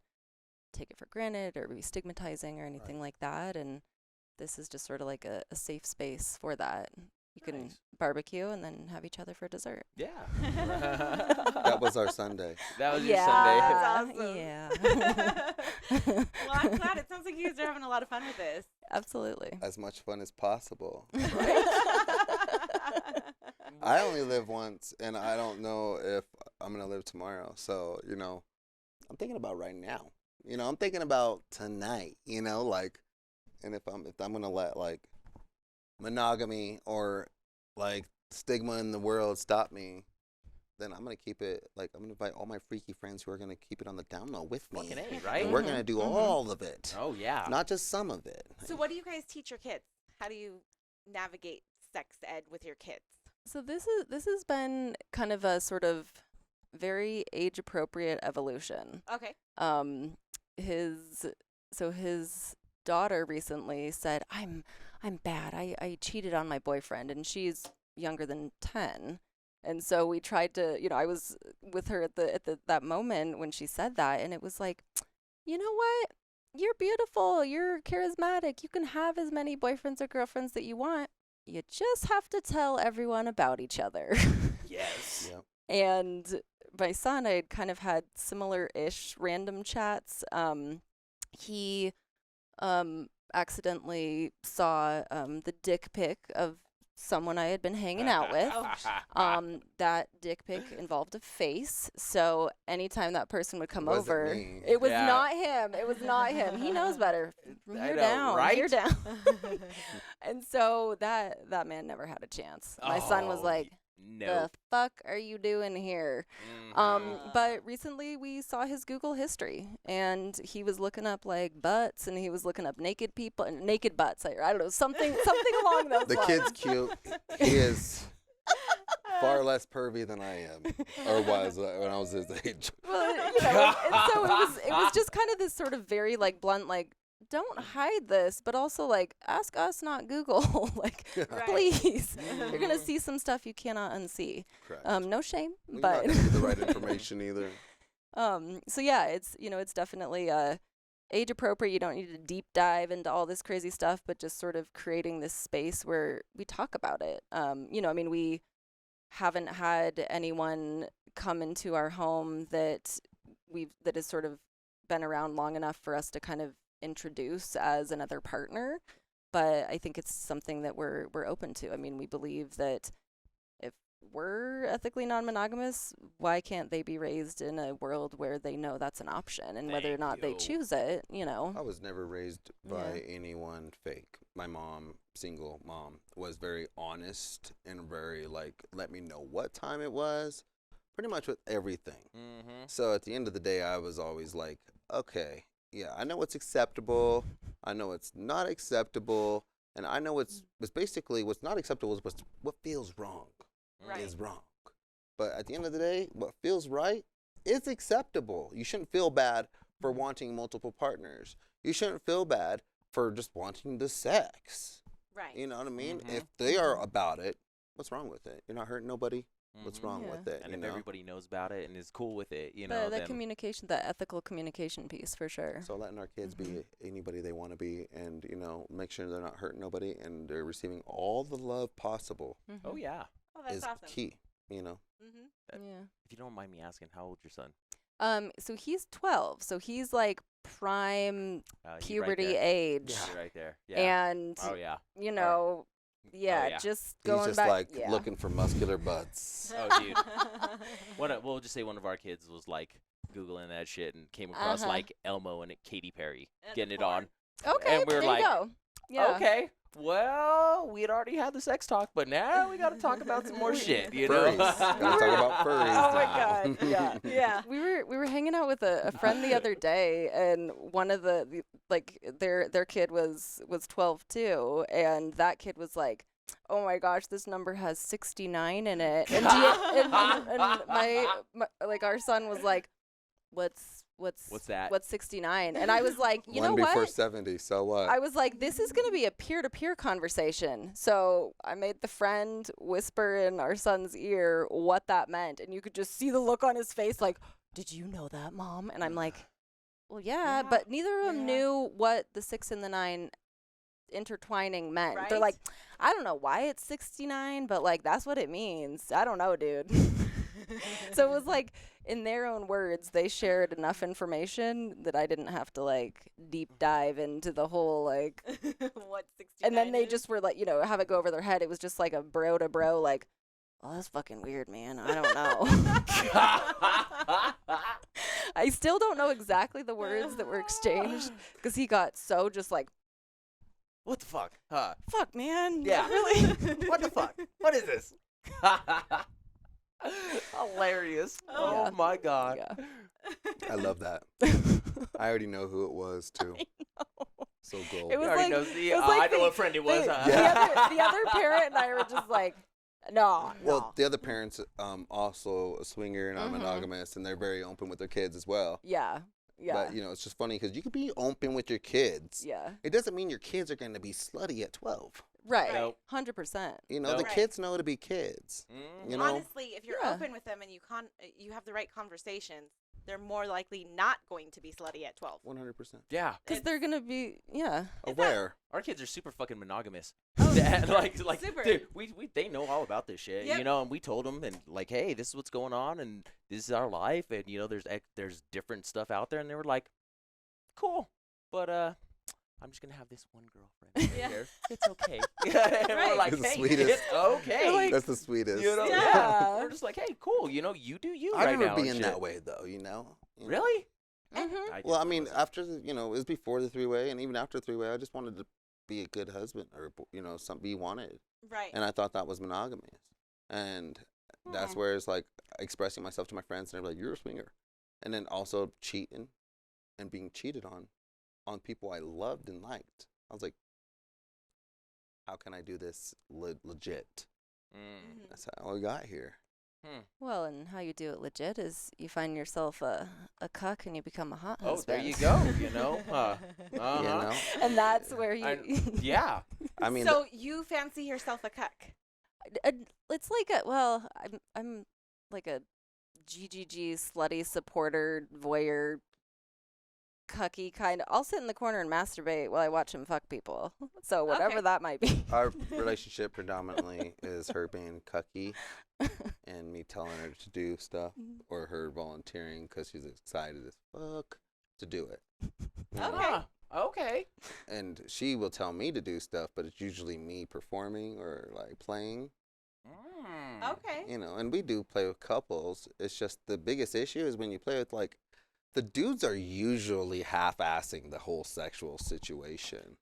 take it for granted or be stigmatizing or anything like that. And this is just sort of like a safe space for that. You can barbecue and then have each other for dessert. Yeah. That was our Sunday. That was your Sunday. That's awesome. Yeah. Well, I'm glad. It sounds like you guys are having a lot of fun with this. Absolutely. As much fun as possible. I only live once, and I don't know if I'm going to live tomorrow. So, you know, I'm thinking about right now. You know, I'm thinking about tonight, you know, like, and if I'm going to let, like, monogamy or, like, stigma in the world stop me, then I'm going to keep it, like, I'm going to invite all my freaky friends who are going to keep it on the down low with me. Fucking A, right? And we're going to do all of it. Oh, yeah. Not just some of it. So what do you guys teach your kids? How do you navigate sex ed with your kids? So this has been kind of a sort of very age appropriate evolution. Okay. His daughter recently said, I'm bad. I cheated on my boyfriend, and she's younger than 10. And so we tried to, you know, I was with her at that moment when she said that, and it was like, you know what? You're beautiful. You're charismatic. You can have as many boyfriends or girlfriends that you want. You just have to tell everyone about each other. Yes. Yep. And my son, I had kind of had similar-ish random chats. He accidentally saw the dick pic of someone I had been hanging out with. That dick pic involved a face. So anytime that person would come Was it over, me? it was Yeah. not him. It was not him. He knows better. From I here know, down. right? Here down. And so that man never had a chance. My son was Oh, like, no. the fuck are you doing here? But recently we saw his Google history, and he was looking up like butts, and he was looking up naked people and naked butts. I don't know, something along those The lines. kid's cute. He is far less pervy than I am, or was when I was his age. Well, you know, and so it was just kind of this sort of very like blunt, like, don't hide this, but also like ask us, not Google. Like, Right. please, you're gonna see some stuff you cannot unsee. Correct. No shame, You're but not gonna get the right information either. so yeah, it's, you know, it's definitely age appropriate. You don't need to deep dive into all this crazy stuff, but just sort of creating this space where we talk about it. You know, I mean, we haven't had anyone come into our home that has sort of been around long enough for us to kind of introduce as another partner, but I think it's something that we're open to. I mean, we believe that if we're ethically non-monogamous, why can't they be raised in a world where they know that's an option, and whether or not they choose it, you know. I was never raised by Yeah. anyone fake. My mom, single mom, was very honest and very like, let me know what time it was, pretty much with everything. Mm-hmm. So at the end of the day, I was always like, okay, yeah, I know what's acceptable. I know it's not acceptable. And I know it's basically what's not acceptable is what feels wrong Right. is wrong. But at the end of the day, what feels right is acceptable. You shouldn't feel bad for wanting multiple partners. You shouldn't feel bad for just wanting the sex. Right. You know what I mean? Mhm. If they are about it, what's wrong with it? You're not hurting nobody. What's wrong Yeah. with it? And you if know? everybody knows about it and is cool with it, you know, The then communication, the ethical communication piece, for sure. So letting our kids be anybody they want to be, and you know, make sure they're not hurting nobody, and they're receiving all the love possible oh yeah. Oh, that's is awesome. key. You know, Mm-hmm. Yeah. If you don't mind me asking, how old's your son? So he's 12, so he's like prime You right puberty there. age, You're right there. Yeah. and Oh yeah. you know, yeah, yeah. just he's going just back, like yeah. looking for muscular butts. Oh, dude. We'll just say one of our kids was like Googling that shit and came across like Elmo and Katy Perry And getting it porn. on. Okay, and we're there like, you go. Yeah. Okay. Well, we had already had the sex talk, but now we got to talk about some more shit, you know? Furries. Gotta talk about furries. Oh my now. god, yeah. Yeah. We were hanging out with a friend the other day, and one of the like their kid was 12 too, and that kid was like, oh my gosh, this number has 69 in it, and my like our son was like, what's What's that? What's 69? And I was like, you One know before what? 70, so what? I was like, this is going to be a peer-to-peer conversation. So I made the friend whisper in our son's ear what that meant. And you could just see the look on his face like, did you know that, Mom? And I'm like, well, yeah. But neither of them knew what the 6 and the 9 intertwining meant. Right? They're like, I don't know why it's 69, but like, that's what it means. I don't know, dude. So it was like, in their own words, they shared enough information that I didn't have to like deep dive into the whole like what 69 and then they is? just were like, you know, have it go over their head. It was just like a bro to bro, like, oh, that's fucking weird, man. I don't know. I still don't know exactly the words that were exchanged because he got so just like, What the fuck? Huh? fuck, man. Yeah. Really? What the fuck? What is this? Hilarious. Oh Yeah. my god. Yeah. I love that. I already know who it was, too. So cool. It was You already like, know, it was like I know the- what friend it was. the, huh? the other parent and I were just like, no. Well, the other parents also a swinger and Mhm. monogamous, and they're very open with their kids as well. Yeah. Yeah. But, you know, it's just funny because you can be open with your kids. Yeah. It doesn't mean your kids are going to be slutty at 12. Right. Nope. 100%. You know, Nope. the Right. kids know to be kids. Mm. You know? Honestly, if you're Yeah. open with them and you have the right conversations, they're more likely not going to be slutty at 12. 100%. Yeah. Because they're going to be, yeah. Aware. Our kids are super fucking monogamous. Oh, like, super. dude, they know all about this shit, Yep. you know. And we told them, and like, hey, this is what's going on, and this is our life, and you know, there's different stuff out there, and they were like, cool, but I'm just gonna have this one girlfriend. Yeah. Here. It's okay. And we're Right. like, It's the hey, sweetest. it's okay. Like- That's the sweetest. You know, Yeah. we're just like, hey, cool. You know, you do you I right remember now. and being shit. that way, though, you know? Really? Mm-hmm. Well, I mean, after, you know, it was before the three-way, and even after the three-way, I just wanted to be a good husband or, you know, be wanted. Right. And I thought that was monogamous. And that's where it's like expressing myself to my friends, and they're like, you're a swinger. And then also cheating and being cheated on people I loved and liked. I was like, how can I do this legit? Mm. That's how I got here. Well, and how you do it legit is you find yourself a cuck and you become a hot Oh, husband. there you go. You know. You know? And that's where you. Yeah. I mean, so you fancy yourself a cuck? It's like a I'm like a GGG slutty supporter voyeur cucky kind of. I'll sit in the corner and masturbate while I watch him fuck people. So whatever Okay. that might be. our relationship predominantly is her being cucky and me telling her to do stuff, or her volunteering because she's excited as fuck to do it. You know? Okay. Okay. And she will tell me to do stuff, but it's usually me performing or like playing, Okay. you know. And we do play with couples. It's just the biggest issue is when you play with like the dudes are usually half-assing the whole sexual situation,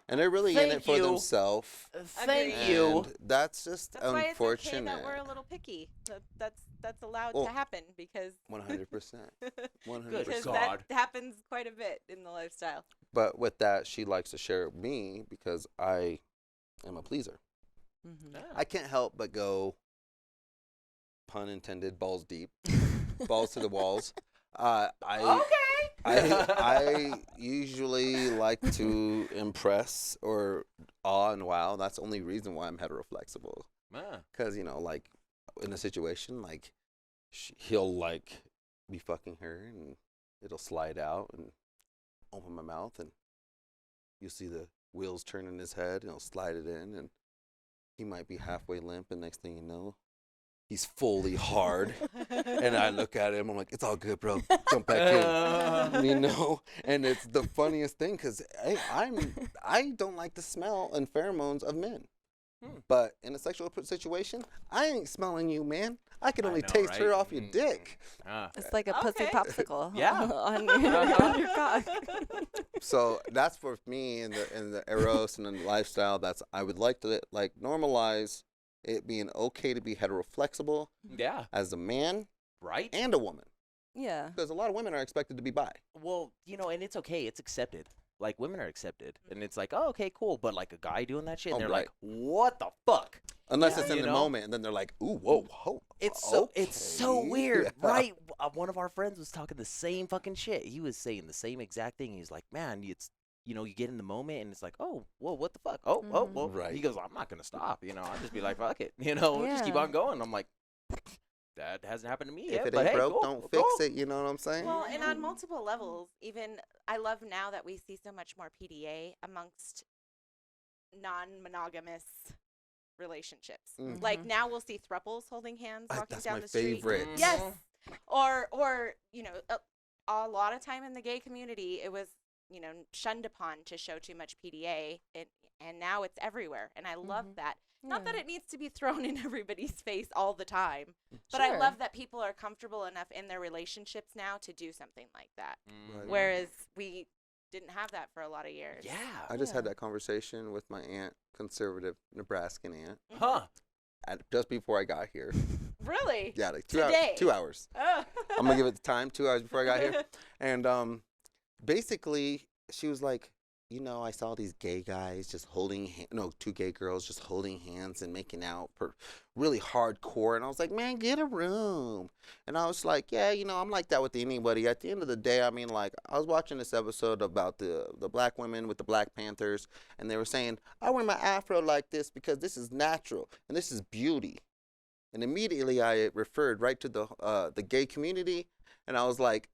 and they're really in it Thank for you. themselves. Thank Agreed. you. And that's just That's why it's okay unfortunate. that we're a little picky. That's allowed Well, to happen because 100%. 100%. because God. that happens quite a bit in the lifestyle. But with that, she likes to share with me because I am a pleaser. Mhm. I can't help but go, pun intended, balls deep, balls to the walls. I usually like to impress or awe and wow. That's the only reason why I'm heteroflexible. Because, you know, like in a situation, like he'll like be fucking her and it'll slide out and open my mouth and you'll see the wheels turn in his head and he'll slide it in and he might be halfway limp and next thing you know, he's fully hard. And I look at him, I'm like, it's all good, bro. Jump back in. You know? And it's the funniest thing because I don't like the smell and pheromones of men. But in a sexual situation, I ain't smelling you, man. I can I only know, taste her right? off your dick. It's like a pussy Okay. popsicle. Yeah. on your cock. So that's for me in the eros and the lifestyle. That's I would like to like normalize it being okay to be heteroflexible Yeah. as a man Right? and a woman, Yeah. because a lot of women are expected to be bi. Well, you know, and it's okay. It's accepted. Like, women are accepted. And it's like, oh, okay, cool. But, like, a guy doing that shit, Oh, and they're right. like, what the fuck? Unless Yeah, it's in you the know? moment, and then they're like, "Ooh, whoa, whoa." It's so okay. weird, Yeah. right? one of our friends was talking the same fucking shit. He was saying the same exact thing. He's like, man, it's, you know, you get in the moment and it's like, oh, well, what the fuck? Oh, well. Right. He goes, I'm not going to stop. You know, I'll just be like, fuck it. You know, just keep on going. I'm like, that hasn't happened to me yet. If it but ain't hey, broke, cool, don't fix it. You know what I'm saying? Well, and on multiple levels, even I love now that we see so much more PDA amongst non-monogamous relationships. Mhm. Like now we'll see throuples holding hands walking That's down my the street. favorite. Yes. Or you know, a lot of time in the gay community, it was, you know, shunned upon to show too much PDA, and now it's everywhere, and I love that. Not that it needs to be thrown in everybody's face all the time, but I love that people are comfortable enough in their relationships now to do something like that. Right. Whereas we didn't have that for a lot of years. Yeah. I just had that conversation with my aunt, conservative Nebraskan aunt, Huh. just before I got here. Really? Yeah, like Today? 2 hours. Oh. I'm gonna give it the time, 2 hours before I got here. And basically, she was like, you know, I saw these gay guys just two gay girls just holding hands and making out really hardcore. And I was like, man, get a room. And I was like, yeah, you know, I'm like that with anybody. At the end of the day, I mean, like, I was watching this episode about the black women with the Black Panthers, and they were saying, I wear my afro like this because this is natural and this is beauty. And immediately I referred right to the gay community, and I was like,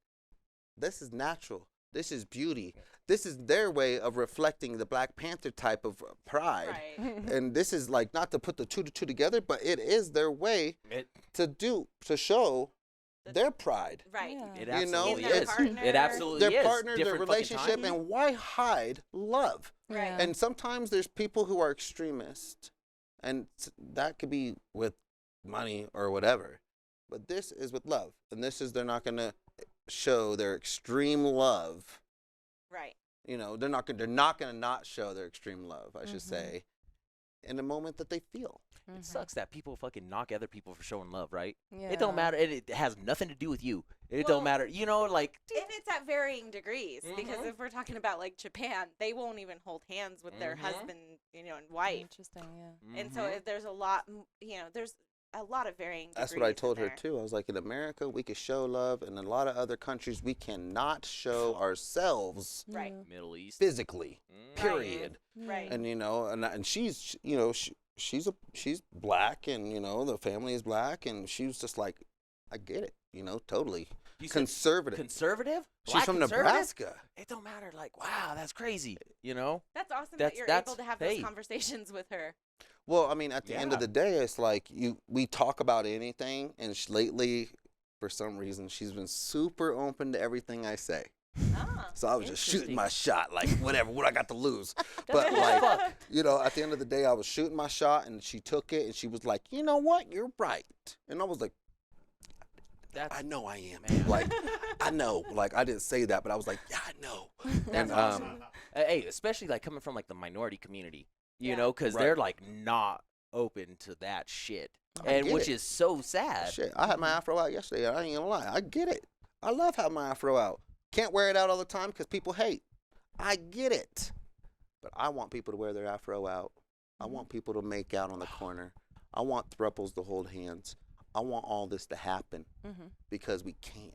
this is natural. This is beauty. This is their way of reflecting the Black Panther type of pride. Right. And this is like, not to put the two together, but it is their way to show their pride. Right. It You know, absolutely In their is. partner. It absolutely Their is. partner, their Different fucking relationship, time. and why hide love? Right. And sometimes there's people who are extremists, and that could be with money or whatever. But this is with love, and this is, they're not going to show their extreme love. Right. You know, they're not going to not show their extreme love, I should say, in the moment that they feel. It sucks that people fucking knock other people for showing love, right? Yeah. It don't matter. It has nothing to do with you. It Well, don't matter. You know, like, And it's at varying degrees, because if we're talking about like Japan, they won't even hold hands with their husband, you know, and wife. Interesting, yeah. And so there's a lot, you know, there's a lot of varying degrees. That's what I in told her there. too. I was like, in America, we could show love, and in a lot of other countries, we cannot show ourselves Right. Middle East. physically. Period. Right. And you know, and she's, you know, she's black, and you know, the family is black, and she was just like, I get it, you know, totally. You said Conservative. Conservative? She's Black from conservative? Nebraska. It don't matter. Like, wow, that's crazy. You know? That's awesome That's- that you're that's- able to have hey. those conversations with her. Well, I mean, at the end of Yeah. the day, it's like we talk about anything, and lately, for some reason, she's been super open to everything I say. Ah. So I was just shooting Interesting. my shot, like whatever, what I got to lose. But like, you know, at the end of the day, I was shooting my shot, and she took it, and she was like, you know what, you're right. And I was like, I know I am. Man. Like, I know. Like, I didn't say that, but I was like, yeah, I know. That's And awesome. Hey, especially like coming from like the minority community, you Yeah. know, because Right. they're like not open to that shit, I and get which it. is so sad. Shit, I had my afro out yesterday. I ain't gonna lie. I get it. I love having my afro out. Can't wear it out all the time because people hate. I get it. But I want people to wear their afro out. I want people to make out on the corner. I want throuples to hold hands. I want all this to happen because we can.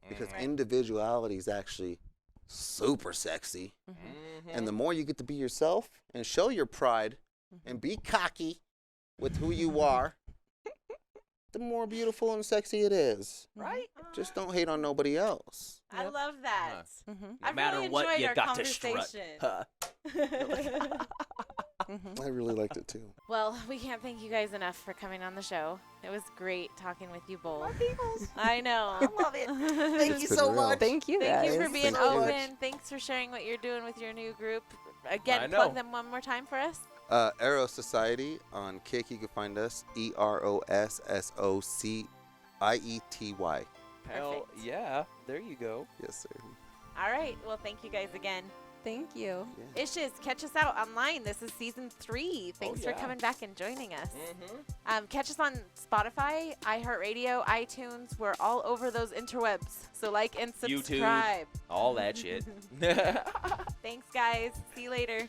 Because individuality is actually super sexy. And the more you get to be yourself and show your pride and be cocky with who you are, the more beautiful and sexy it is. Right? Just don't hate on nobody else. I love that. No I've matter really what, enjoyed you our got to strut. conversation. Huh. I really liked it too. Well, we can't thank you guys enough for coming on the show. It was great talking with you both. I know. I love it. Thank you so much. Thank you Thank guys. you for being Thank you. open. Thanks for sharing what you're doing with your new group. Again, I plug know. them one more time for us. Eros Society on Kick. You can find us EROSSOCIETY. Hell Perfect. yeah. There you go. Yes, sir. All right. Well, thank you guys again. Thank you. Ishes, catch us out online. This is season 3. Thanks for yeah. coming back and joining us. Catch us on Spotify, iHeartRadio, iTunes. We're all over those interwebs. So like and YouTube. subscribe. All that shit. Thanks, guys. See you later.